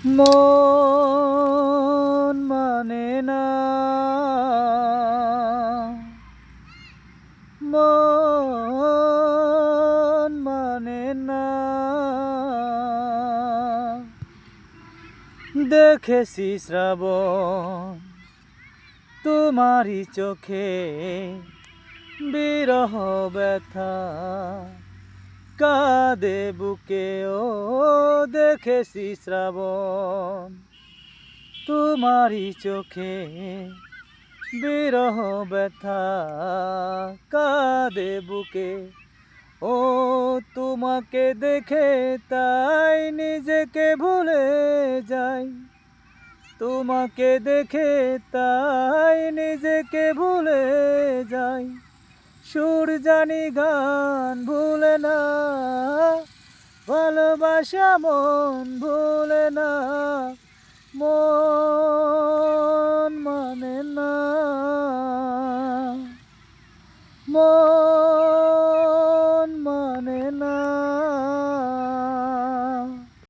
মন মানে না, মন মানে না। দেখেছি শ্রাবণ তোমারই চোখে, বিরহ ব্যথা কাঁদে বুকে। ও দেখেছি শ্রাবণ তোমারই চোখে, বিরহ ব্যথা কাঁদে বুকে। ও তোমাকে দেখে তাই নিজেকে ভুলে যাই, তোমাকে দেখে তাই নিজেকে ভুলে যাই। সুর জানি গান ভুলে না, ভালোবাসা মন ভুলে না। মন